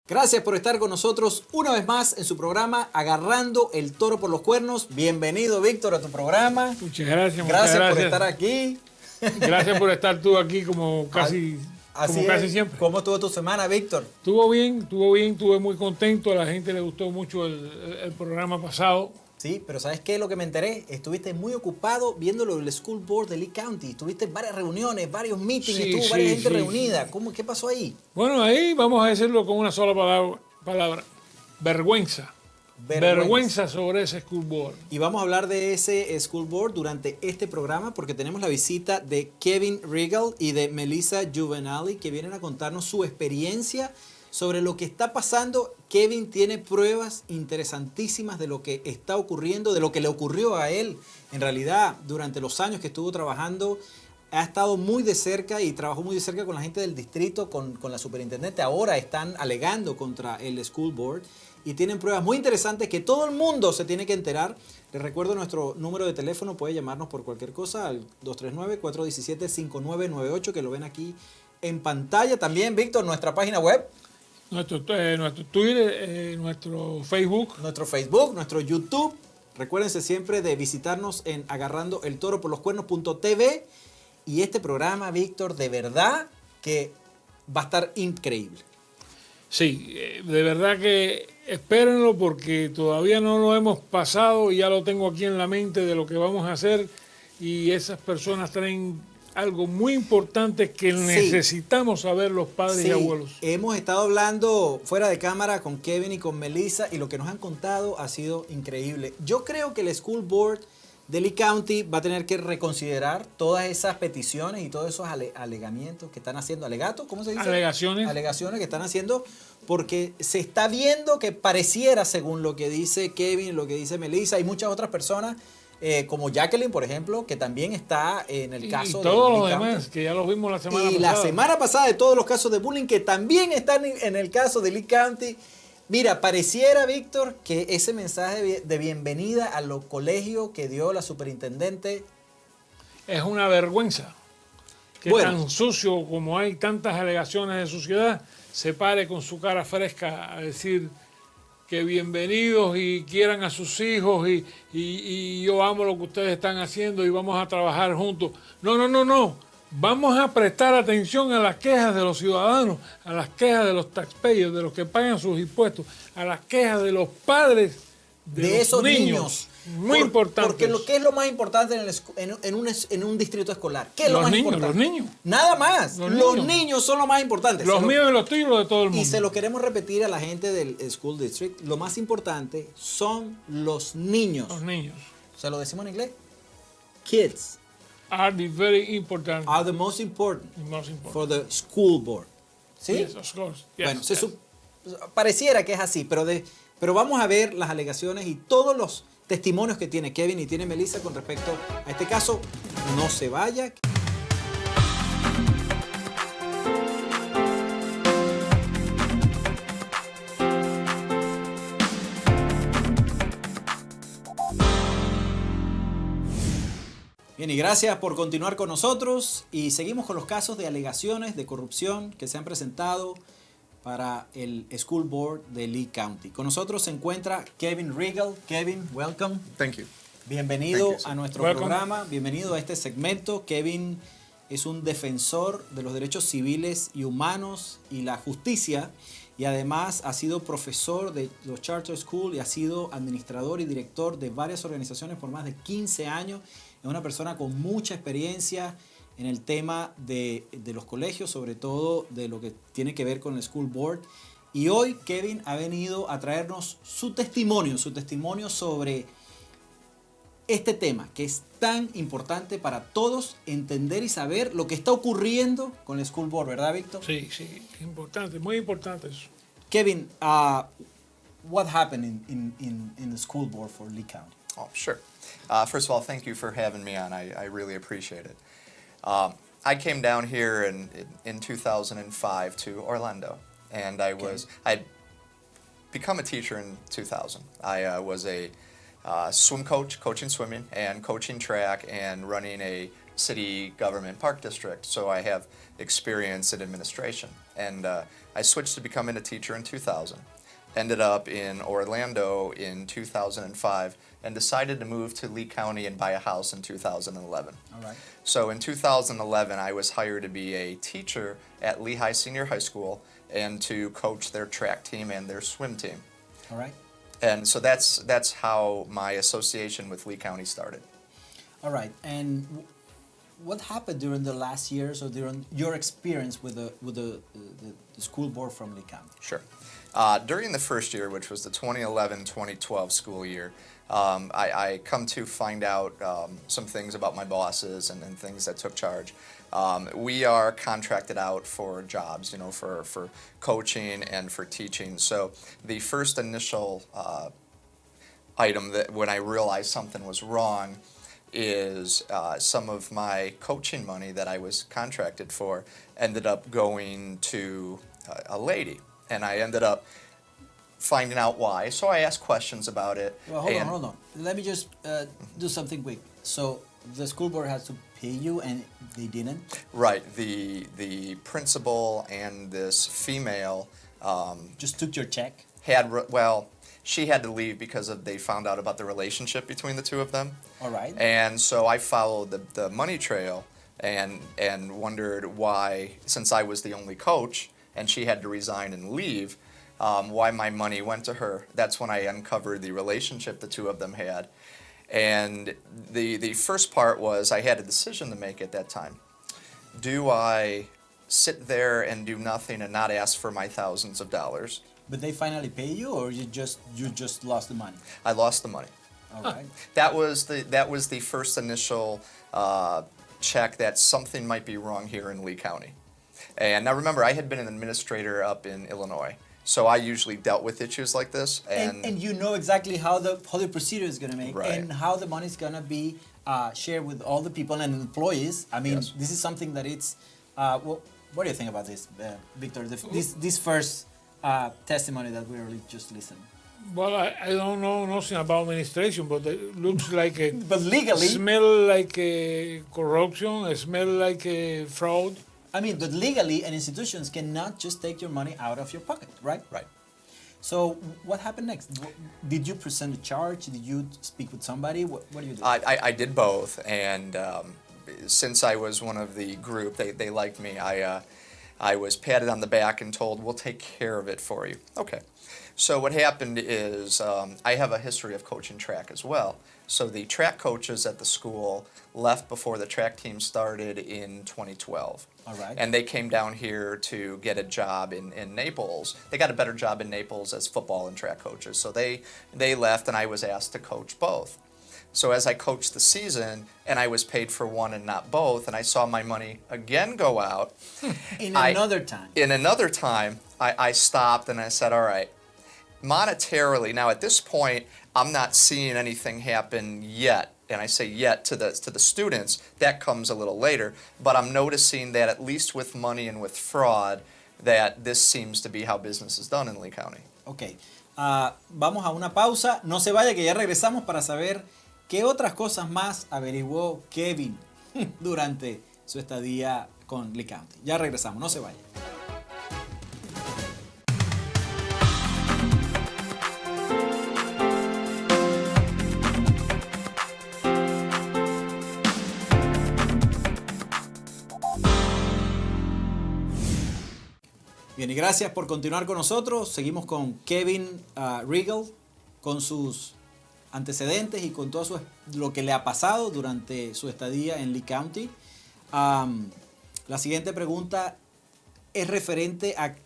Gracias por estar con nosotros una vez más en su programa Agarrando el Toro por los Cuernos. Bienvenido, Víctor, a tu programa. Muchas gracias. Gracias por estar aquí. Gracias por estar tú aquí como casi siempre. ¿Cómo estuvo tu semana, Víctor? Estuve bien, estuve muy contento. A la gente le gustó mucho el programa pasado. Sí, pero ¿sabes qué? Lo que me enteré, estuviste muy ocupado viendo lo del School Board de Lee County. Tuviste varias reuniones, varios meetings, estuvo varias gente reunida. ¿Qué pasó ahí? Bueno, ahí vamos a decirlo con una sola palabra. Vergüenza. Vergüenza sobre ese School Board. Y vamos a hablar de ese School Board durante este programa porque tenemos la visita de Kevin Riegel y de Melisa Giovannelli que vienen a contarnos su experiencia sobre lo que está pasando. Kevin tiene pruebas interesantísimas de lo que está ocurriendo, de lo que le ocurrió a él. En realidad, durante los años que estuvo trabajando, ha estado muy de cerca y trabajó muy de cerca con la gente del distrito, con la superintendente. Ahora están alegando contra el School Board y tienen pruebas muy interesantes que todo el mundo se tiene que enterar. Les recuerdo nuestro número de teléfono, puede llamarnos por cualquier cosa al 239-417-5998, que lo ven aquí en pantalla. También, Víctor, nuestra página web. Nuestro Twitter, nuestro Facebook. Nuestro YouTube. Recuérdense siempre de visitarnos en Agarrando el Toro por los Cuernos.tv. Y este programa, Víctor, de verdad que va a estar increíble. Sí, de verdad que espérenlo porque todavía no lo hemos pasado y ya lo tengo aquí en la mente de lo que vamos a hacer. Y esas personas traen algo muy importante que necesitamos saber los padres y abuelos. Hemos estado hablando fuera de cámara con Kevin y con Melisa y lo que nos han contado ha sido increíble. Yo creo que el School Board de Lee County va a tener que reconsiderar todas esas peticiones y todos esos alegamientos que están haciendo. ¿Alegatos? ¿Cómo se dice? Alegaciones. Alegaciones que están haciendo porque se está viendo que pareciera, según lo que dice Kevin, lo que dice Melisa y muchas otras personas, como Jacqueline, por ejemplo, que también está en el caso de todos los demás, que ya los vimos la semana pasada. Y la semana pasada de todos los casos de bullying que también están en el caso de Lee County. Mira, pareciera, Víctor, que ese mensaje de bienvenida a los colegios que dio la superintendente es una vergüenza. Que tan sucio como hay tantas alegaciones de suciedad, se pare con su cara fresca a decir que bienvenidos y quieran a sus hijos y yo amo lo que ustedes están haciendo y vamos a trabajar juntos. No. Vamos a prestar atención a las quejas de los ciudadanos, a las quejas de los taxpayers, de los que pagan sus impuestos, a las quejas de los padres de esos niños. Muy importante. Porque ¿qué es lo más importante en un distrito escolar? ¿Qué es lo más importante? Los niños. Nada más. Los niños son lo más importante. Los míos y los tuyos y los de todo el mundo. Y se lo queremos repetir a la gente del School District. Lo más importante son los niños. Los niños. ¿Se lo decimos en inglés? Kids are the very important. Are the most important for the school board. ¿Sí? Yes, of course. Yes, bueno, pareciera que es así, pero vamos a ver las alegaciones y todos los testimonios que tiene Kevin y tiene Melisa con respecto a este caso. No se vaya. Bien, y gracias por continuar con nosotros y seguimos con los casos de alegaciones de corrupción que se han presentado para el School Board de Lee County. Con nosotros se encuentra Kevin Riegel. Kevin, welcome. Thank you. Bienvenido a nuestro programa, bienvenido a este segmento. Kevin es un defensor de los derechos civiles y humanos y la justicia y además ha sido profesor de los charter school y ha sido administrador y director de varias organizaciones por más de 15 años. Es una persona con mucha experiencia en el tema de los colegios, sobre todo de lo que tiene que ver con el School Board. Y hoy Kevin ha venido a traernos su testimonio sobre este tema que es tan importante para todos entender y saber lo que está ocurriendo con el School Board, ¿verdad, Víctor? Sí, importante, muy importante eso. Kevin, what happened in the School Board for Lee County? Oh, sure. First of all, thank you for having me on. I really appreciate it. I came down here in 2005 to Orlando, and I'd become a teacher in 2000. I was a swim coach, coaching swimming and coaching track and running a city government park district, so I have experience in administration. And I switched to becoming a teacher in 2000. Ended up in Orlando in 2005 and decided to move to Lee County and buy a house in 2011. All right. So in 2011, I was hired to be a teacher at Lehigh Senior High School and to coach their track team and their swim team. All right. And so that's how my association with Lee County started. All right. And what happened during the last years or during your experience with the school board from Lee County? Sure. During the first year, which was the 2011-2012 school year, I come to find out some things about my bosses and things that took charge. We are contracted out for jobs, you know, for coaching and for teaching. So the first initial item that when I realized something was wrong is some of my coaching money that I was contracted for ended up going to a lady. And I ended up finding out why. So I asked questions about it. Well, hold on. Let me just do something quick. So the school board has to pay you and they didn't? Right. The principal and this female just took your check? She had to leave because they found out about the relationship between the two of them. All right. And so I followed the money trail and wondered why, since I was the only coach, and she had to resign and leave, why my money went to her. That's when I uncovered the relationship the two of them had. And the first part was I had a decision to make at that time. Do I sit there and do nothing and not ask for my thousands of dollars? But they finally pay you, or you just lost the money? I lost the money. All right. That was the first initial check that something might be wrong here in Lee County. And now remember, I had been an administrator up in Illinois, so I usually dealt with issues like this. And you know exactly how the procedure is going to make, Right. and how the money is going to be shared with all the people and employees. I mean, Yes. This is something that it's. What do you think about this, Victor? This first testimony that we already just listened. Well, I don't know nothing about administration, but it looks like a But legally, smell like a corruption, it smell like a fraud. I mean, but legally, and institutions cannot just take your money out of your pocket, right? Right. So what happened next? Did you present a charge? Did you speak with somebody? What do you do? I did both, and since I was one of the group, they liked me. I was patted on the back and told, we'll take care of it for you. Okay. So what happened is I have a history of coaching track as well. So the track coaches at the school left before the track team started in 2012. All right. And they came down here to get a job in Naples. They got a better job in Naples as football and track coaches. So they left, and I was asked to coach both. So as I coached the season, and I was paid for one and not both, and I saw my money again go out. Another time, I stopped and I said, all right, monetarily, now at this point, I'm not seeing anything happen yet. And I say yet to the students, that comes a little later. But I'm noticing that at least with money and with fraud, that this seems to be how business is done in Lee County. Ok. Vamos a una pausa. No se vaya, que ya regresamos para saber qué otras cosas más averiguó Kevin durante su estadía con Lee County. Ya regresamos, no se vaya. Bien, y gracias por continuar con nosotros. Seguimos con Kevin Riegel, con sus antecedentes y con todo lo que le ha pasado durante su estadía en Lee County. La siguiente pregunta es referente a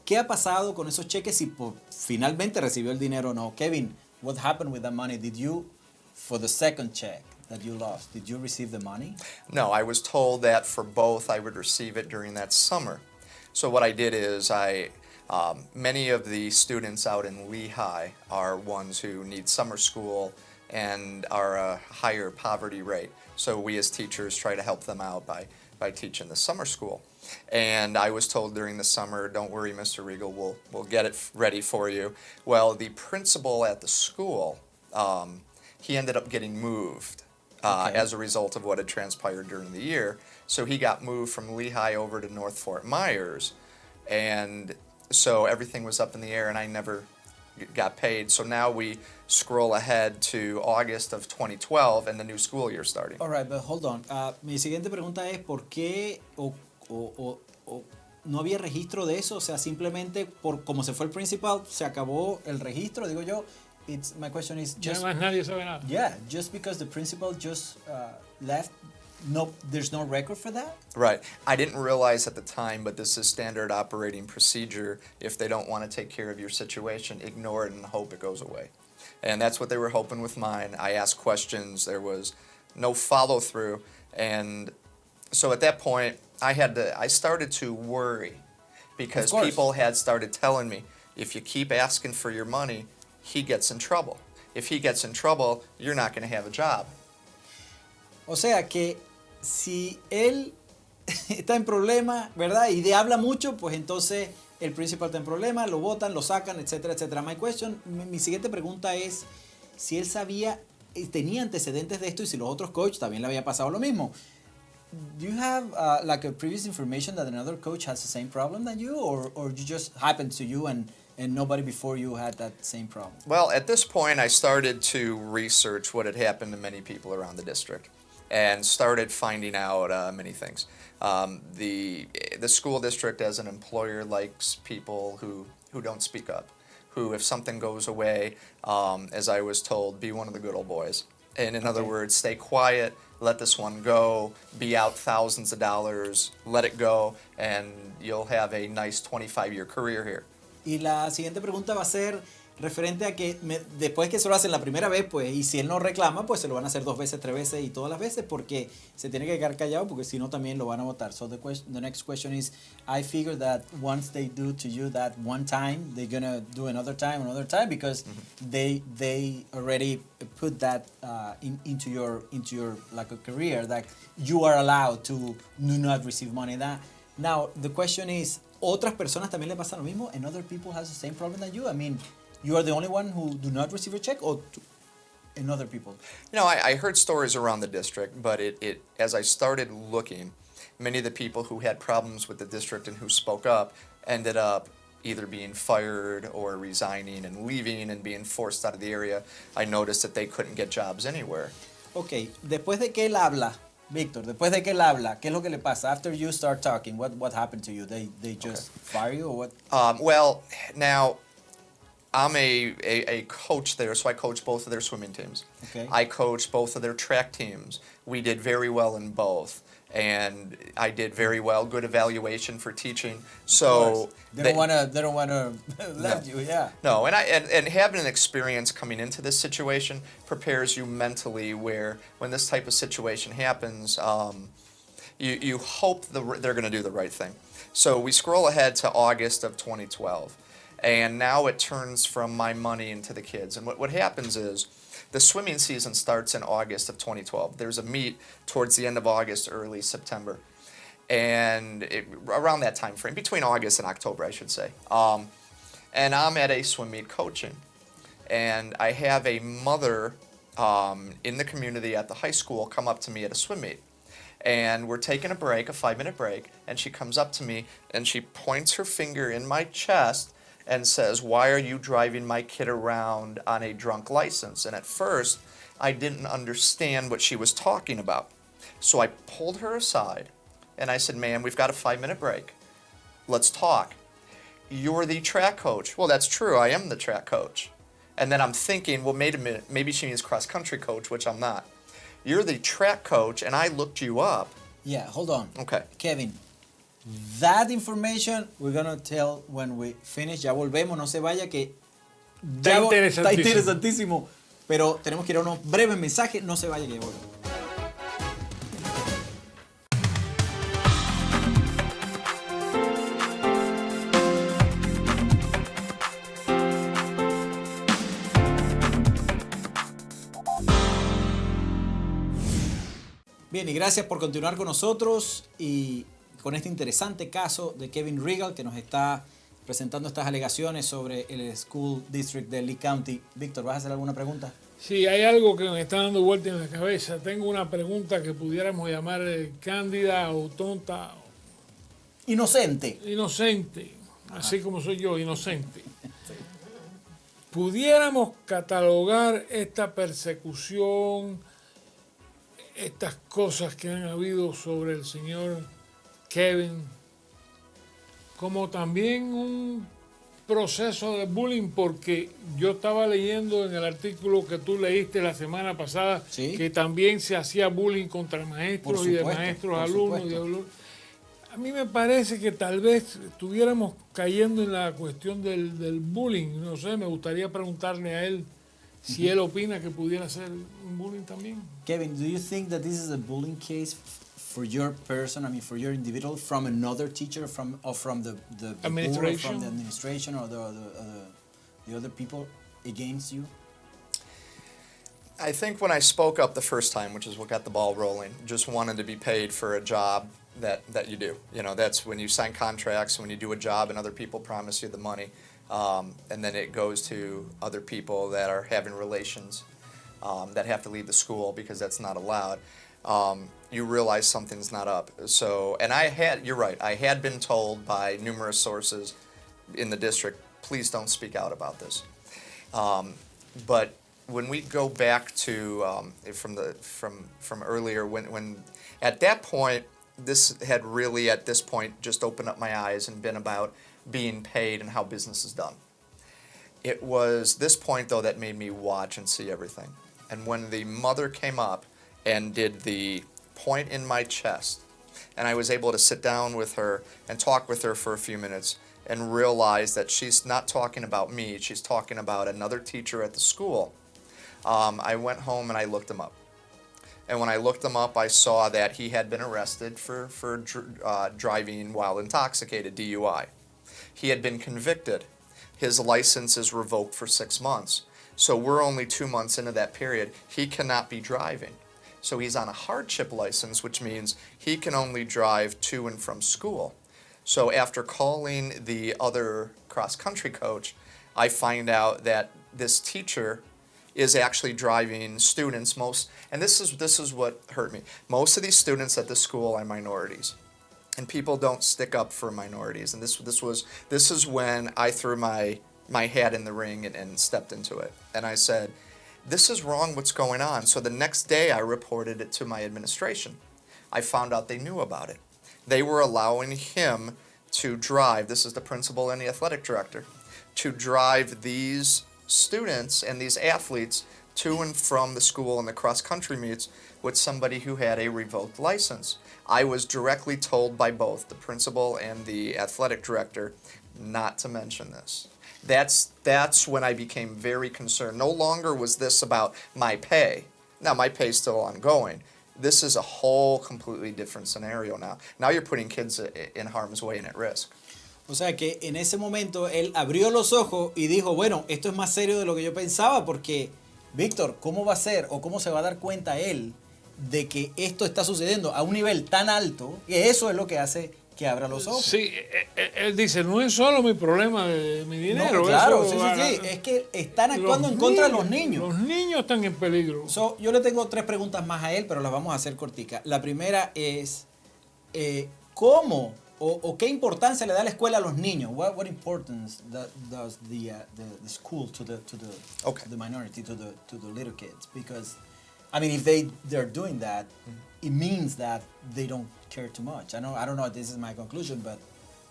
qué ha pasado con esos cheques, si finalmente recibió el dinero o no. Kevin, what happened with that money? Did you, for the second check that you lost, did you receive the money? No, I was told that for both I would receive it during that summer. So what I did is many of the students out in Lehigh are ones who need summer school and are a higher poverty rate. So we as teachers try to help them out by teaching the summer school. And I was told during the summer, don't worry, Mr. Riegel, we'll get it ready for you. Well, the principal at the school, he ended up getting moved as a result of what had transpired during the year. So he got moved from Lehigh over to North Fort Myers, and so everything was up in the air, and I never got paid. So now we scroll ahead to August of 2012 and the new school year starting. All right, but hold on. Mi siguiente pregunta es ¿por qué o no había registro de eso? O sea, simplemente por como se fue el principal, se acabó el registro, digo yo. My question is just... Además nadie sabe nada. Yeah, just because the principal just left, no, there's no record for that? Right. I didn't realize at the time, but this is standard operating procedure. If they don't want to take care of your situation, ignore it and hope it goes away. And that's what they were hoping with mine. I asked questions. There was no follow-through. And so at that point, I started to worry because people had started telling me, if you keep asking for your money, he gets in trouble. If he gets in trouble, you're not going to have a job. O sea que si él está en problema, ¿verdad? Y de habla mucho, pues entonces el principal está en problema, lo botan, lo sacan, etcétera, etcétera. Mi siguiente pregunta es si él sabía, tenía antecedentes de esto y si los otros coaches también le había pasado lo mismo. Do you have like a previous information that another coach has the same problem than you, or you just happened to you and nobody before you had that same problem? Well, at this point, I started to research what had happened to many people around the district and started finding out many things. The school district as an employer likes people who don't speak up, who if something goes away, as I was told, be one of the good old boys. And in other words, stay quiet, let this one go, be out thousands of dollars, let it go, and you'll have a nice 25-year career here. Y la siguiente pregunta va a ser referente a que después que se lo hacen la primera vez, pues, y si él no reclama, pues se lo van a hacer 2 veces, 3 veces y todas las veces, porque se tiene que quedar callado, porque si no también lo van a votar. So the next question is, I figure that once they do to you that one time, they're gonna do another time, because they already put that into your like a career, that you are allowed to do not receive money. Now the question is, ¿otras personas también le pasa lo mismo? And other people has the same problem that you? I mean, you are the only one who do not receive a check, or and other people? You know, I heard stories around the district, but it as I started looking, many of the people who had problems with the district and who spoke up ended up either being fired or resigning and leaving and being forced out of the area. I noticed that they couldn't get jobs anywhere. Okay, después de que él habla, Víctor, después de que él habla, ¿qué es lo que le pasa? After you start talking, what happened to you? They just fire you, or what? Well, now, I'm a coach there, so I coach both of their swimming teams. Okay. I coach both of their track teams. We did very well in both. And I did very well, good evaluation for teaching. So they don't want to left you, yeah. No, and having an experience coming into this situation prepares you mentally, where when this type of situation happens, you hope they're going to do the right thing. So we scroll ahead to August of 2012, and now it turns from my money into the kids. And what happens is, the swimming season starts in August of 2012. There's a meet towards the end of August, early September. And around that time frame, between August and October, I should say. And I'm at a swim meet coaching. And I have a mother in the community at the high school come up to me at a swim meet. And we're taking a break, a 5-minute break, and she comes up to me and she points her finger in my chest and says, "Why are you driving my kid around on a drunk license?" And at first, I didn't understand what she was talking about. So I pulled her aside, and I said, "Ma'am, we've got a 5-minute break. Let's talk. You're the track coach." "Well, that's true. I am the track coach." And then I'm thinking, well, wait a minute. Maybe she means cross-country coach, which I'm not. "You're the track coach, and I looked you up." Yeah, hold on. Okay. Kevin, that information we're going to tell when we finish. Ya volvemos, no se vaya, que está interesantísimo. Pero tenemos que ir a unos breves mensajes. No se vaya, que ya volvemos. Bien, y gracias por continuar con nosotros y con este interesante caso de Kevin Riegel, que nos está presentando estas alegaciones sobre el School District de Lee County. Víctor, ¿vas a hacer alguna pregunta? Sí, hay algo que me está dando vuelta en la cabeza. Tengo una pregunta que pudiéramos llamar cándida o tonta. Inocente. Inocente, así como soy yo, inocente. ¿Pudiéramos catalogar esta persecución, estas cosas que han habido sobre el señor Kevin, como también un proceso de bullying? Porque yo estaba leyendo en el artículo que tú leíste la semana pasada, ¿Sí? que también se hacía bullying contra maestros y de maestros a alumnos. Y de alumnos. A mí me parece que tal vez estuviéramos cayendo en la cuestión del bullying. No sé, me gustaría preguntarle a él si él opina que pudiera ser un bullying también. Kevin, do you think that this is a bullying case for your person, I mean for your individual, from another teacher, from the Administration, board, from the administration, or the other people against you? I think when I spoke up the first time, which is what got the ball rolling, just wanted to be paid for a job that you do. You know, that's when you sign contracts, when you do a job and other people promise you the money, and then it goes to other people that are having relations that have to leave the school because that's not allowed. You realize something's not up. So, and you're right, I had been told by numerous sources in the district, please don't speak out about this. But when we go back to from earlier, when at that point, this had really at this point just opened up my eyes and been about being paid and how business is done. It was this point though that made me watch and see everything. And when the mother came up and did the point in my chest, and I was able to sit down with her and talk with her for a few minutes and realize that she's not talking about me, she's talking about another teacher at the school, I went home and I looked him up. And when I looked him up, I saw that he had been arrested for driving while intoxicated, DUI. He had been convicted. His license is revoked for 6 months. So we're only 2 months into that period. He cannot be driving. So he's on a hardship license, which means he can only drive to and from school. So after calling the other cross-country coach, I find out that this teacher is actually driving students, and this is what hurt me. Most of these students at the school are minorities, and people don't stick up for minorities. And this is when I threw my hat in the ring and stepped into it. And I said, this is wrong, what's going on? So the next day I reported it to my administration. I found out they knew about it. They were allowing him to drive, this is the principal and the athletic director, to drive these students and these athletes to and from the school and the cross-country meets with somebody who had a revoked license. I was directly told by both the principal and the athletic director not to mention this. That's when I became very concerned. No longer was this about my pay. Now my pay is still ongoing. This is a whole completely different scenario now. Now you're putting kids in harm's way and at risk. O sea que en ese momento él abrió los ojos y dijo, bueno, esto es más serio de lo que yo pensaba porque, Víctor, ¿cómo va a ser o cómo se va a dar cuenta él de que esto está sucediendo a un nivel tan alto? Y eso es lo que hace que abra los ojos. Sí, él dice, no es solo mi problema de mi dinero. No, claro, sí, es que están actuando en contra de los niños. Los niños están en peligro. Yo le tengo 3 preguntas más a él, pero las vamos a hacer corticas. La primera es, ¿cómo o qué importancia le da la escuela a los niños? What importance does the school to the minority, to the little kids? Because, I mean, if they're doing that, it means that they don't care too much. I don't know if this is my conclusion, but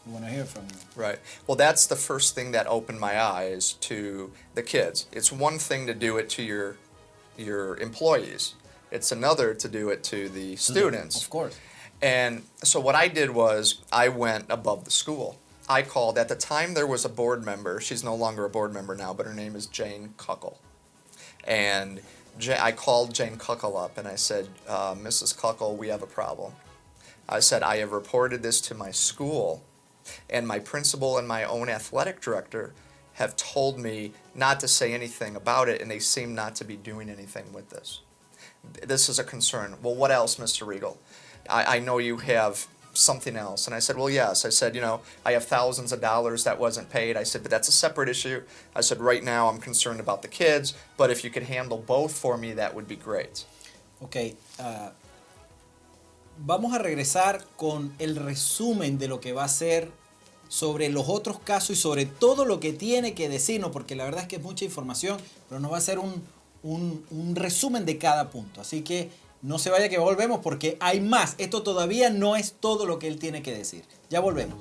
I want to hear from you. Right. Well, that's the first thing that opened my eyes to the kids. It's one thing to do it to your employees. It's another to do it to the students. Of course. And so what I did was I went above the school. I called, at the time there was a board member, she's no longer a board member now, but her name is Jane Kuckel. And I called Jane Kuckel up and I said, Mrs. Kuckel, we have a problem. I said, I have reported this to my school, and my principal and my own athletic director have told me not to say anything about it, and they seem not to be doing anything with this. This is a concern. Well, what else, Mr. Riegel? I know you have something else? And I said, well, yes. I said, I have thousands of dollars that wasn't paid. I said, but that's a separate issue. I said, right now I'm concerned about the kids, but if you could handle both for me, that would be great. Ok, vamos a regresar con el resumen de lo que va a ser sobre los otros casos y sobre todo lo que tiene que decirnos, porque la verdad es que es mucha información, pero nos va a hacer un resumen de cada punto. Así que no se vaya que volvemos porque hay más. Esto todavía no es todo lo que él tiene que decir. Ya volvemos.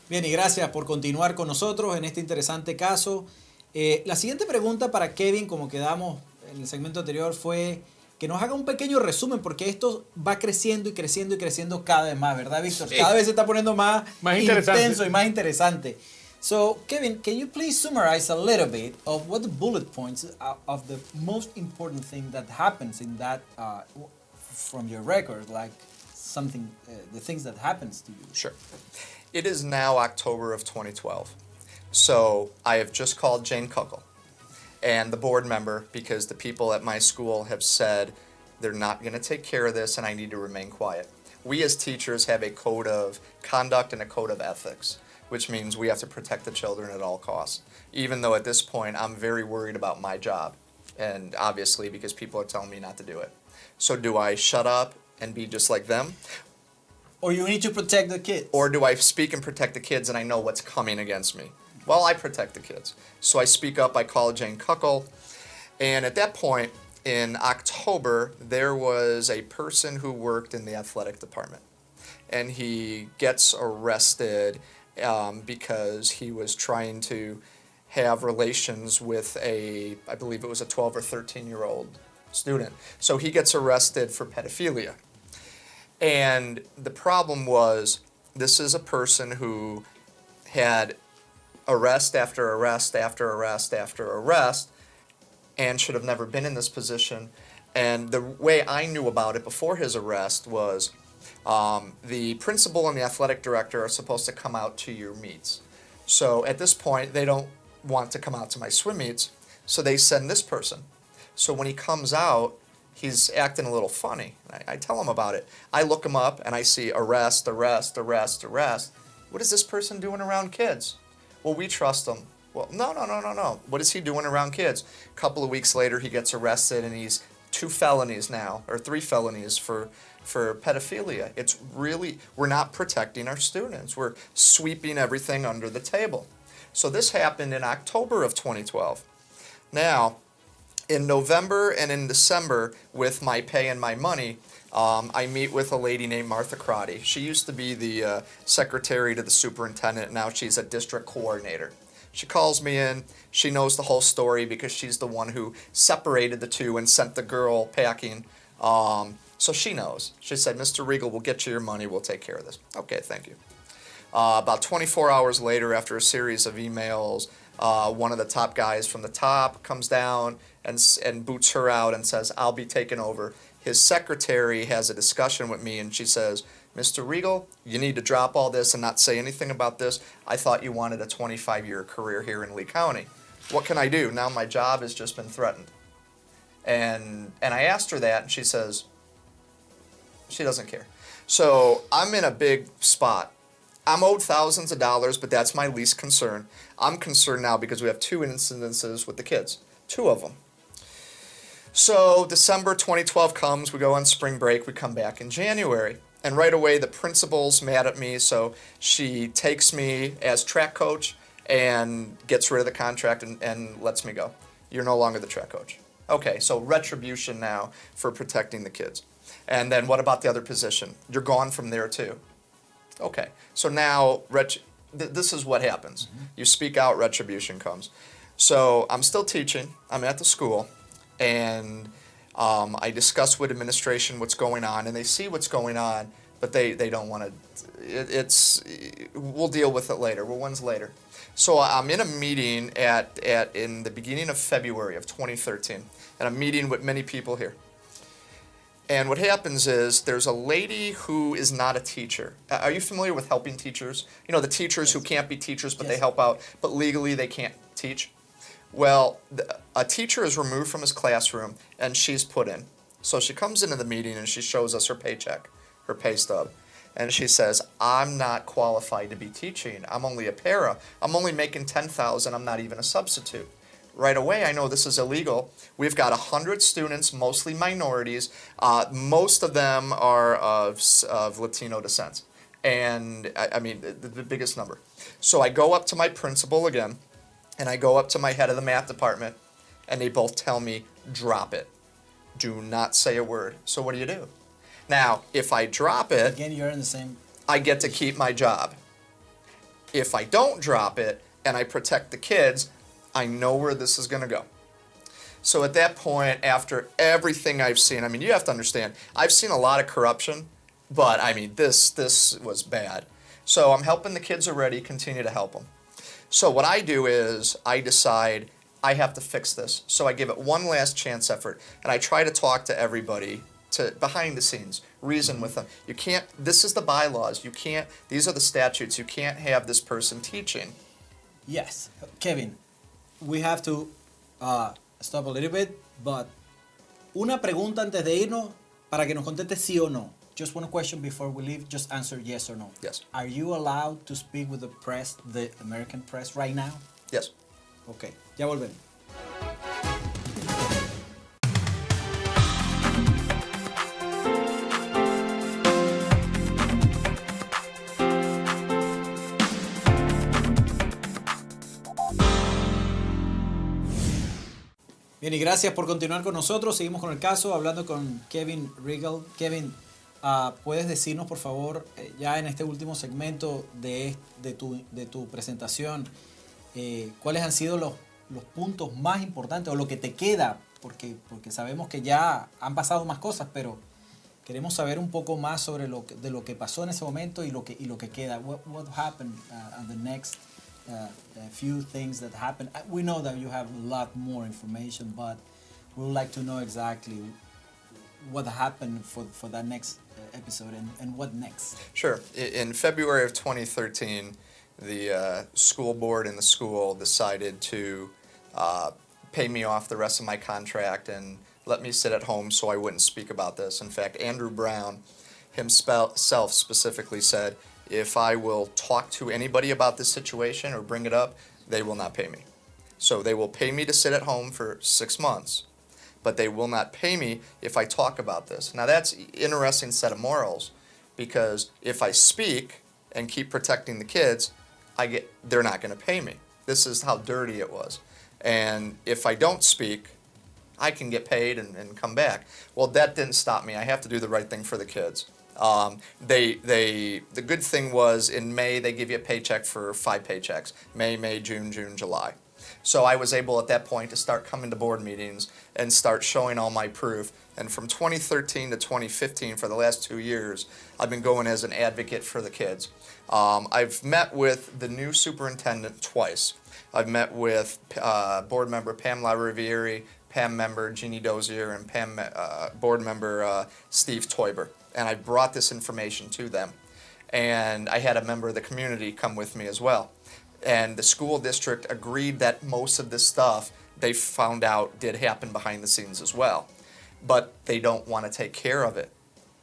Bien, y gracias por continuar con nosotros en este interesante caso. La siguiente pregunta para Kevin, como quedamos en el segmento anterior, fue que nos haga un pequeño resumen, porque esto va creciendo y creciendo y creciendo cada vez más, ¿verdad, Víctor? Sí. Cada vez se está poniendo más intenso y más interesante. So, Kevin, can you please summarize a little bit of what the bullet points of the most important thing that happens in that, from your record, like something, the things that happens to you? Sure. It is now October of 2012. So I have just called Jane Kuckel and the board member because the people at my school have said they're not going to take care of this and I need to remain quiet. We as teachers have a code of conduct and a code of ethics, which means we have to protect the children at all costs. Even though at this point I'm very worried about my job, and obviously because people are telling me not to do it. So do I shut up and be just like them? Or you need to protect the kids. Or do I speak and protect the kids and I know what's coming against me? Well, I protect the kids. So I speak up, I call Jane Kuckel, and at that point in October, there was a person who worked in the athletic department. And he gets arrested because he was trying to have relations with I believe it was a 12 or 13-year-old student. So he gets arrested for pedophilia. And the problem was, this is a person who had arrest after arrest after arrest after arrest and should have never been in this position. And the way I knew about it before his arrest was the principal and the athletic director are supposed to come out to your meets. So at this point, they don't want to come out to my swim meets, so they send this person. So when he comes out, he's acting a little funny. I tell him about it. I look him up and I see arrest, arrest, arrest, arrest. What is this person doing around kids? Well, we trust him. Well, no. What is he doing around kids? A couple of weeks later, he gets arrested and he's 2 felonies now, or 3 felonies for pedophilia. It's really, we're not protecting our students. We're sweeping everything under the table. So this happened in October of 2012. Now, in November and in December, with my pay and my money, I meet with a lady named Martha Crotty. She used to be the secretary to the superintendent. Now she's a district coordinator. She calls me in. She knows the whole story because she's the one who separated the two and sent the girl packing. So she knows. She said, Mr. Riegel, we'll get you your money. We'll take care of this. Okay, thank you. About 24 hours later, after a series of emails, one of the top guys from the top comes down and boots her out and says, I'll be taking over. His secretary has a discussion with me and she says, Mr. Riegel, you need to drop all this and not say anything about this. I thought you wanted a 25-year career here in Lee County. What can I do? Now my job has just been threatened. And I asked her that and she says, she doesn't care. So I'm in a big spot. I'm owed thousands of dollars, but that's my least concern. I'm concerned now because we have 2 incidences with the kids, 2 of them. So December 2012 comes, we go on spring break, we come back in January. And right away the principal's mad at me, so she takes me as track coach and gets rid of the contract and lets me go. You're no longer the track coach. Okay, so retribution now for protecting the kids. And then what about the other position? You're gone from there too. Okay, so now this is what happens. Mm-hmm. You speak out, retribution comes. So I'm still teaching, I'm at the school, and I discuss with administration what's going on, and they see what's going on, but they don't want to, we'll deal with it later, when's later. So I'm in a meeting in the beginning of February of 2013, and I'm meeting with many people here. And what happens is there's a lady who is not a teacher. Are you familiar with helping teachers? You know, the teachers who can't be teachers, but they help out, but legally they can't teach? Well, a teacher is removed from his classroom, and she's put in. So she comes into the meeting, and she shows us her paycheck, her pay stub. And she says, I'm not qualified to be teaching. I'm only a para. I'm only making $10,000. I'm not even a substitute. Right away, I know this is illegal. We've got 100 students, mostly minorities. Most of them are of Latino descent. And I mean, the biggest number. So I go up to my principal again, and I go up to my head of the math department, and they both tell me, drop it. Do not say a word. So what do? Now, if I drop it, again, you're in the same. I get to keep my job. If I don't drop it and I protect the kids, I know where this is going to go. So at that point, after everything I've seen, I mean, you have to understand, I've seen a lot of corruption, but I mean, this was bad. So I'm helping the kids already, continue to help them. So what I do is I decide I have to fix this. So I give it one last chance effort, and I try to talk to everybody to behind the scenes, reason with them. You can't, this is the bylaws, you can't, these are the statutes, you can't have this person teaching. Yes, Kevin, we have to stop a little bit, but una pregunta antes de irnos para que nos conteste sí o no. Just one question before we leave, just answer yes or no. Yes. Are you allowed to speak with the press, the American press right now? Yes. Okay, ya volvemos. Bien, y gracias por continuar con nosotros. Seguimos con el caso, hablando con Kevin Riegel. Kevin, ¿puedes decirnos, por favor, ya en este último segmento de tu presentación, cuáles han sido los puntos más importantes o lo que te queda? Porque sabemos que ya han pasado más cosas, pero queremos saber un poco más sobre de lo que pasó en ese momento y lo que queda. What happened on the next a few things that happened? We know that you have a lot more information, but we would like to know exactly what happened for that next episode and what next. Sure. In February of 2013, the school board and the school decided to pay me off the rest of my contract and let me sit at home so I wouldn't speak about this. In fact, Andrew Brown himself specifically said, if I will talk to anybody about this situation or bring it up, they will not pay me. So they will pay me to sit at home for 6 months, but they will not pay me if I talk about this. Now that's an interesting set of morals, because if I speak and keep protecting the kids, they're not going to pay me. This is how dirty it was. And if I don't speak, I can get paid and come back. Well, that didn't stop me. I have to do the right thing for the kids. The good thing was in May they give you a paycheck for 5 paychecks. May, June, July. So I was able at that point to start coming to board meetings and start showing all my proof. And from 2013 to 2015, for the last 2 years, I've been going as an advocate for the kids. I've met with the new superintendent twice. I've met with board member Pamela Rivieri, PAM member Jeannie Dozier, and PAM board member Steve Teuber. And I brought this information to them. And I had a member of the community come with me as well. And the school district agreed that most of this stuff they found out did happen behind the scenes as well. But they don't want to take care of it.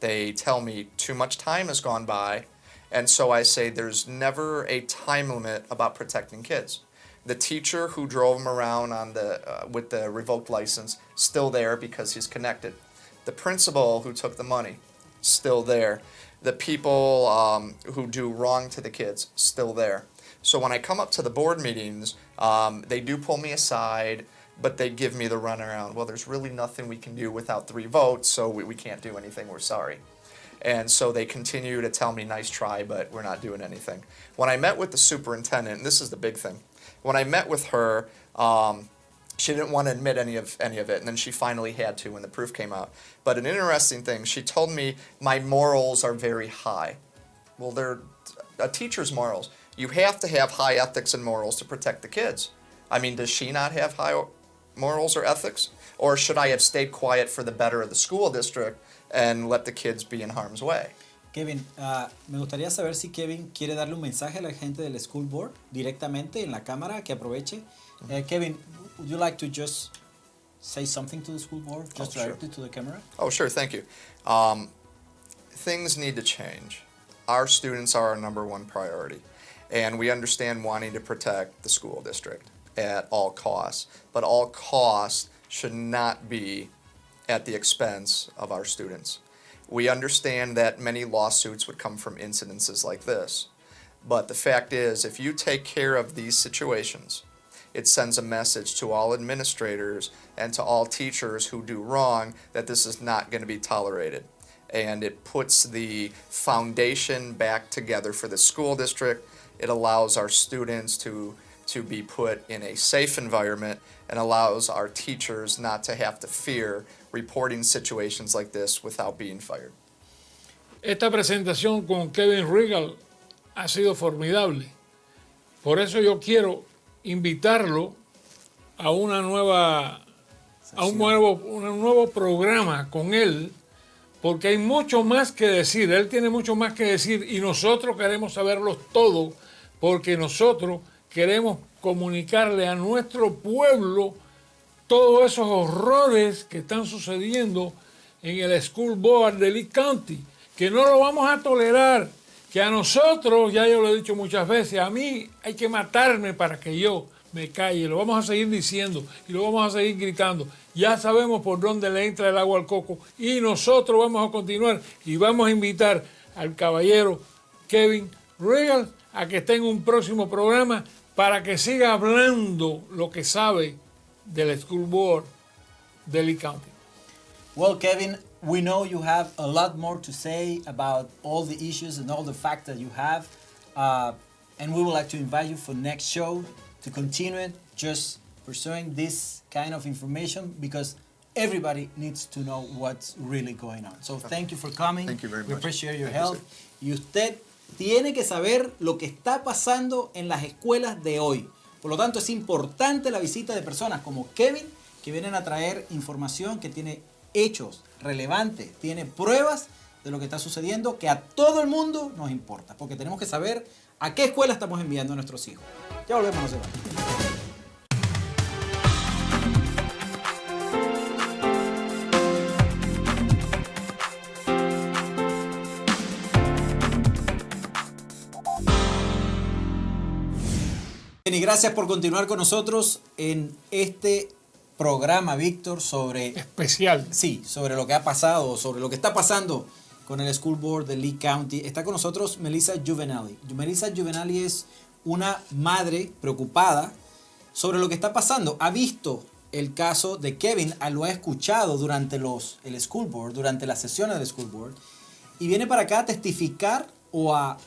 They tell me too much time has gone by. And so I say there's never a time limit about protecting kids. The teacher who drove him around on with the revoked license, still there because he's connected. The principal who took the money, still there. The people who do wrong to the kids, still there. So when I come up to the board meetings, they do pull me aside, but they give me the runaround. Well, there's really nothing we can do without 3 votes, so we can't do anything, we're sorry. And so they continue to tell me, nice try, but we're not doing anything. When I met with the superintendent, and this is the big thing, when I met with her, she didn't want to admit any of it, and then she finally had to when the proof came out. But an interesting thing, she told me my morals are very high. Well, they're a teacher's morals. You have to have high ethics and morals to protect the kids. I mean, does she not have high morals or ethics? Or should I have stayed quiet for the better of the school district and let the kids be in harm's way. Kevin, me gustaría saber si Kevin quiere darle un mensaje a la gente del School Board directamente en la cámara, que aproveche. Kevin, would you like to just say something to the School Board, just directly to the camera? Oh, sure, thank you. Things need to change. Our students are our number one priority, and we understand wanting to protect the school district at all costs, but all costs should not be at the expense of our students. We understand that many lawsuits would come from incidences like this, but the fact is, if you take care of these situations, it sends a message to all administrators and to all teachers who do wrong that this is not going to be tolerated. And it puts the foundation back together for the school district. It allows our students to be put in a safe environment, and allows our teachers not to have to fear reporting situations like this without being fired. Esta presentación con Kevin Riegel ha sido formidable. Por eso yo quiero invitarlo a un nuevo programa con él, porque hay mucho más que decir. Él tiene mucho más que decir y nosotros queremos saberlo todo, porque nosotros queremos comunicarle a nuestro pueblo todos esos horrores que están sucediendo en el School Board de Lee County, que no lo vamos a tolerar, que a nosotros, ya yo lo he dicho muchas veces, a mí hay que matarme para que yo me calle. Lo vamos a seguir diciendo y lo vamos a seguir gritando. Ya sabemos por dónde le entra el agua al coco y nosotros vamos a continuar y vamos a invitar al caballero Kevin Riegel a que esté en un próximo programa para que siga hablando lo que sabe del School Board de Lee County. Well, Kevin, we know you have a lot more to say about all the issues and all the facts that you have, and we would like to invite you for next show to continue it, just pursuing this kind of information, because everybody needs to know what's really going on. So thank you for coming. Thank you very much. We appreciate your Thank you, help. Y usted tiene que saber lo que está pasando en las escuelas de hoy. Por lo tanto, es importante la visita de personas como Kevin, que vienen a traer información que tiene hechos relevantes, tiene pruebas de lo que está sucediendo, que a todo el mundo nos importa, porque tenemos que saber a qué escuela estamos enviando a nuestros hijos. Ya volvemos, no se vayan. Y gracias por continuar con nosotros en este programa, Víctor, sobre... Especial. Sí, sobre lo que ha pasado, sobre lo que está pasando con el School Board de Lee County. Está con nosotros Melisa Giovannelli. Melisa Giovannelli es una madre preocupada sobre lo que está pasando. Ha visto el caso de Kevin, lo ha escuchado durante el School Board, durante las sesiones del School Board, y viene para acá a testificar o a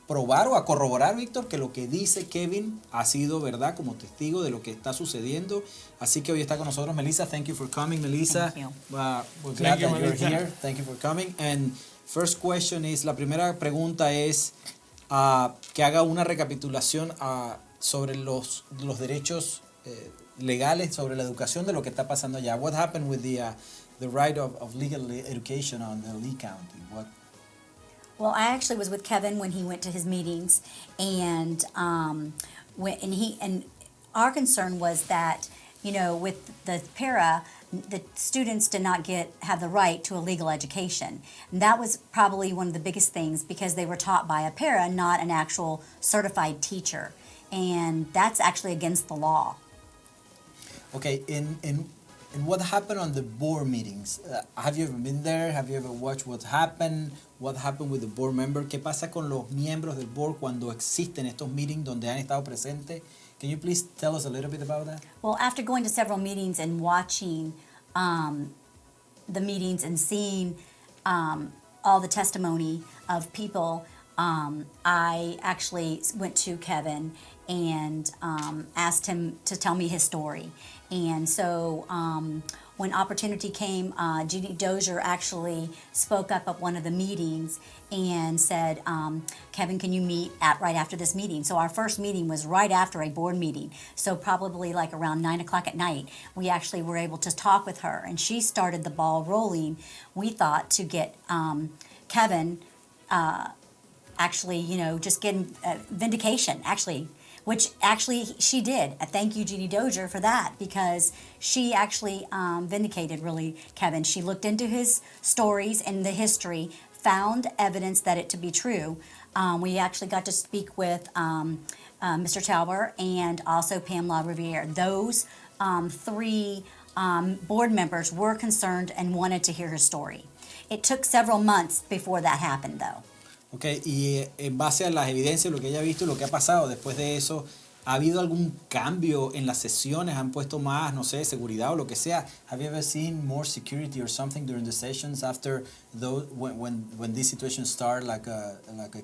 probar o a corroborar, Víctor, que lo que dice Kevin ha sido verdad como testigo de lo que está sucediendo. Así que hoy está con nosotros Melisa. Thank you for coming, Melisa. Thank you. We're glad that you're here. Thank you for coming. And first question is, la primera pregunta es que haga una recapitulación sobre los derechos legales, sobre la educación de lo que está pasando allá. What happened with the right of legal education on Lee County? Well, I actually was with Kevin when he went to his meetings, and our concern was that, you know, with the para, the students did not have the right to a legal education. And that was probably one of the biggest things, because they were taught by a para, not an actual certified teacher. And that's actually against the law. Okay, and what happened on the board meetings? Have you ever been there? Have you ever watched what happened? What happened with the board member? ¿Qué pasa con los miembros del board cuando existen estos meetings donde han estado presentes? Can you please tell us a little bit about that? Well, after going to several meetings and watching the meetings and seeing all the testimony of people, I actually went to Kevin and asked him to tell me his story. And so when opportunity came, Jeannie Dozier actually spoke up at one of the meetings and said, Kevin, can you meet right after this meeting? So our first meeting was right after a board meeting. So probably like around 9 o'clock at night, we actually were able to talk with her. And she started the ball rolling, we thought, to get Kevin actually, just getting vindication, actually, which actually she did. Thank you, Jeannie Dozier, for that, because she actually vindicated, really, Kevin. She looked into his stories and the history, found evidence that it to be true. We actually got to speak with Mr. Tauber and also Pamela Riviere. Those three board members were concerned and wanted to hear her story. It took several months before that happened, though. Okay, y en base a las evidencias, lo que ella ha visto y lo que ha pasado después de eso, ¿ha habido algún cambio en las sesiones? ¿Han puesto más, no sé, seguridad o lo que sea? Have you ever seen more security or something during the sessions after those, when this situation started, like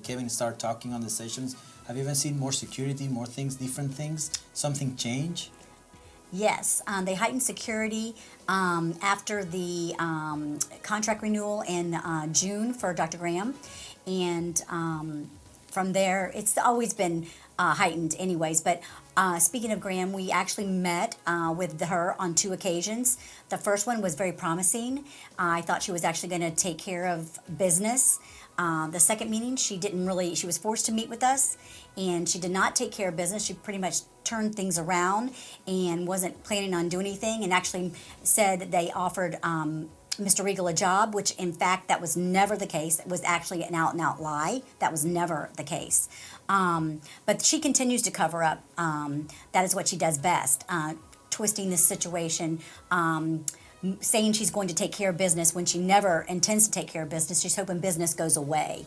Kevin started talking on the sessions? Have you ever seen more security, more things, different things? Something change? Yes, they heightened security after the contract renewal in June for Dr. Graham. And from there, it's always been heightened anyways. But speaking of Graham, we actually met with her on 2 occasions. The first one was very promising. I thought she was actually going to take care of business. The second meeting, she was forced to meet with us, and she did not take care of business. She pretty much turned things around and wasn't planning on doing anything, and actually said that they offered Mr. Riegel a job, which in fact that was never the case. It was actually an out-and-out lie. That was never the case. But she continues to cover up. That is what she does best, twisting this situation, saying she's going to take care of business when she never intends to take care of business. She's hoping business goes away.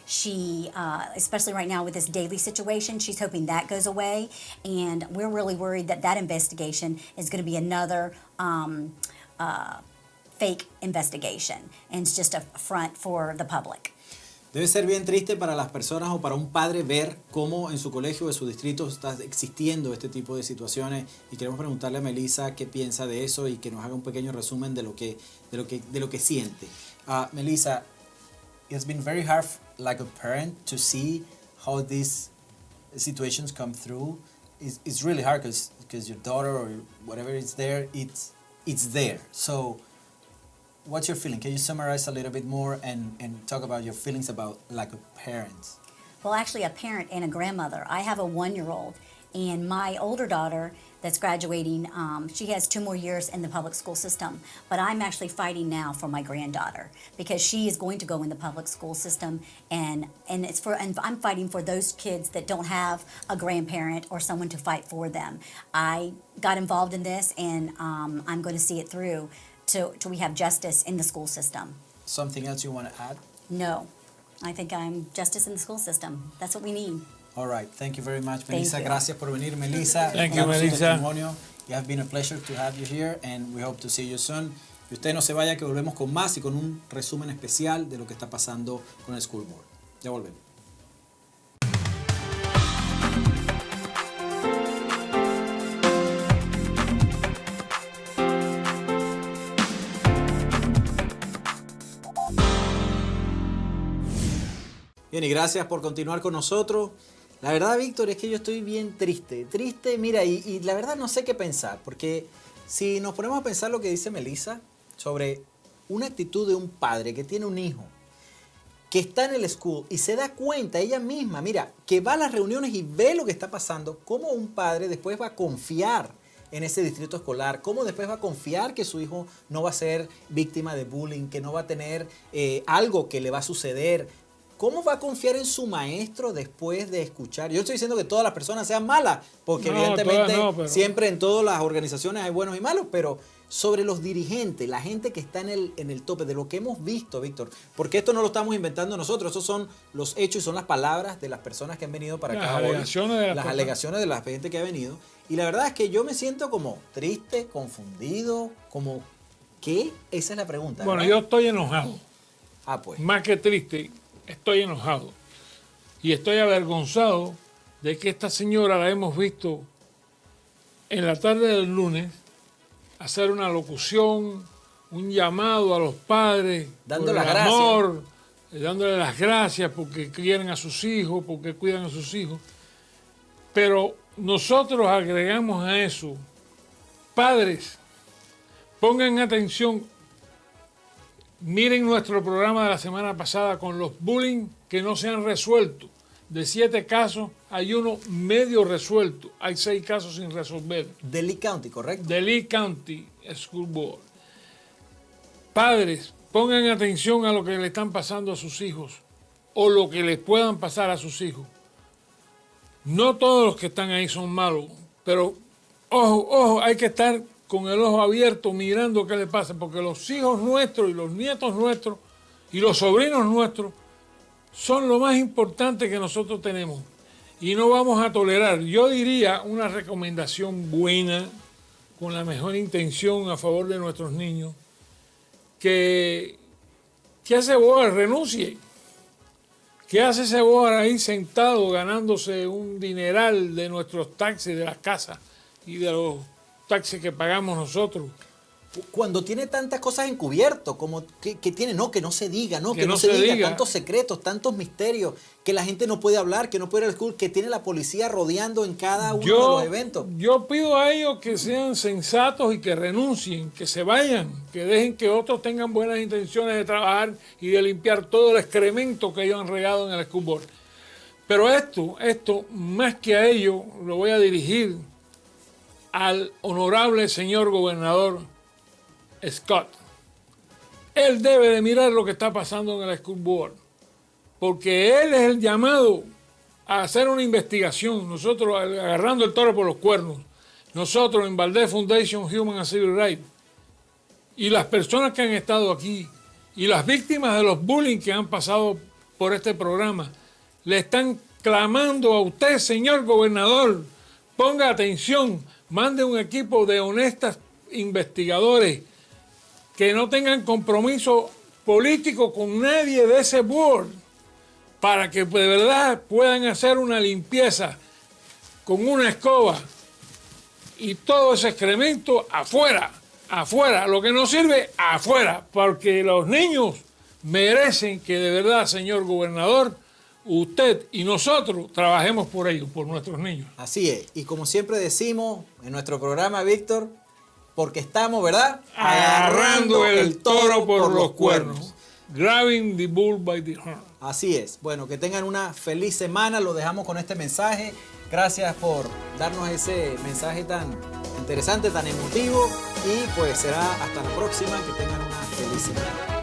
She, especially right now with this daily situation, she's hoping that goes away. And we're really worried that that investigation is going to be another fake investigation, and it's just a front for the public. Debe ser bien triste para las personas o para un padre ver cómo en su colegio o en su distrito está existiendo este tipo de situaciones, y queremos preguntarle a Melisa qué piensa de eso y que nos haga un pequeño resumen de lo que siente. Melisa, it's been very hard like a parent to see how these situations come through. It's really hard because your daughter or whatever is there, it's there. So what's your feeling? Can you summarize a little bit more and talk about your feelings about like a parent? Well, actually a parent and a grandmother. I have a 1-year-old, and my older daughter that's graduating, she has 2 more years in the public school system. But I'm actually fighting now for my granddaughter, because she is going to go in the public school system, and I'm fighting for those kids that don't have a grandparent or someone to fight for them. I got involved in this, and I'm going to see it through till we have justice in the school system. Something else you want to add? No. I think I'm justice in the school system. That's what we need. All right. Thank you very much, Thank Melisa. you. Gracias por venir, Melisa. Thank you, Melisa. It has been a pleasure to have you here, and we hope to see you soon. Y usted no se vaya, que volvemos con más y con un resumen especial de lo que está pasando con el School Board. Ya volvemos. Bien, y gracias por continuar con nosotros. La verdad, Víctor, es que yo estoy bien triste. Triste, mira, y la verdad no sé qué pensar, porque si nos ponemos a pensar lo que dice Melisa sobre una actitud de un padre que tiene un hijo, que está en el school y se da cuenta ella misma, mira, que va a las reuniones y ve lo que está pasando, cómo un padre después va a confiar en ese distrito escolar, cómo después va a confiar que su hijo no va a ser víctima de bullying, que no va a tener algo que le va a suceder. ¿Cómo va a confiar en su maestro después de escuchar? Yo estoy diciendo que todas las personas sean malas, porque evidentemente pero siempre en todas las organizaciones hay buenos y malos, pero sobre los dirigentes, la gente que está en el tope, de lo que hemos visto, Víctor, porque esto no lo estamos inventando nosotros, esos son los hechos y son las palabras de las personas que han venido para acá hoy, las alegaciones de la gente que ha venido, y la verdad es que yo me siento como triste, confundido, como ¿qué? Esa es la pregunta. Bueno, ¿verdad? yo estoy enojado. Pues. Más que triste. Estoy enojado y estoy avergonzado de que esta señora la hemos visto en la tarde del lunes hacer una locución, un llamado a los padres, dándole por el las gracias. amor, dándole las gracias porque quieren a sus hijos, porque cuidan a sus hijos. Pero nosotros agregamos a eso, padres, pongan atención, miren nuestro programa de la semana pasada con los bullying que no se han resuelto. De 7 casos, hay uno medio resuelto, hay 6 casos sin resolver. De Lee County, ¿correcto? De Lee County School Board. Padres, pongan atención a lo que le están pasando a sus hijos o lo que les puedan pasar a sus hijos. No todos los que están ahí son malos, pero ojo, hay que estar con el ojo abierto mirando qué le pasa, porque los hijos nuestros y los nietos nuestros y los sobrinos nuestros son lo más importante que nosotros tenemos y no vamos a tolerar. Yo diría una recomendación buena, con la mejor intención a favor de nuestros niños, que ese board renuncie. ¿Qué hace ese board ahí sentado ganándose un dineral de nuestros taxis, de las casas y de los taxis que pagamos nosotros? Cuando tiene tantas cosas encubierto, como que tiene, que no se diga, que no se se diga, diga. tantos secretos, tantos misterios, que la gente no puede hablar, que no puede ir al school, que tiene la policía rodeando en cada uno de los eventos. Yo pido a ellos que sean sensatos y que renuncien, que se vayan, que dejen que otros tengan buenas intenciones de trabajar y de limpiar todo el excremento que ellos han regado en el school board. Pero esto, más que a ellos, lo voy a dirigir al honorable señor gobernador Scott. Él debe de mirar lo que está pasando en el school board, porque él es el llamado a hacer una investigación. Nosotros, agarrando el toro por los cuernos, nosotros en Valdez Foundation Human and Civil Rights, y las personas que han estado aquí, y las víctimas de los bullying que han pasado por este programa, le están clamando a usted, señor gobernador, ponga atención, mande un equipo de honestas investigadores que no tengan compromiso político con nadie de ese board, para que de verdad puedan hacer una limpieza con una escoba y todo ese excremento afuera, lo que no sirve afuera, porque los niños merecen que de verdad, señor gobernador, usted y nosotros trabajemos por ellos, por nuestros niños. Así es, y como siempre decimos en nuestro programa, Víctor, porque estamos, ¿verdad? Agarrando el toro por los cuernos. Grabbing the bull by the horn. Así es. Bueno, que tengan una feliz semana. Lo dejamos con este mensaje. Gracias por darnos ese mensaje tan interesante, tan emotivo. Y pues será hasta la próxima. Que tengan una feliz semana.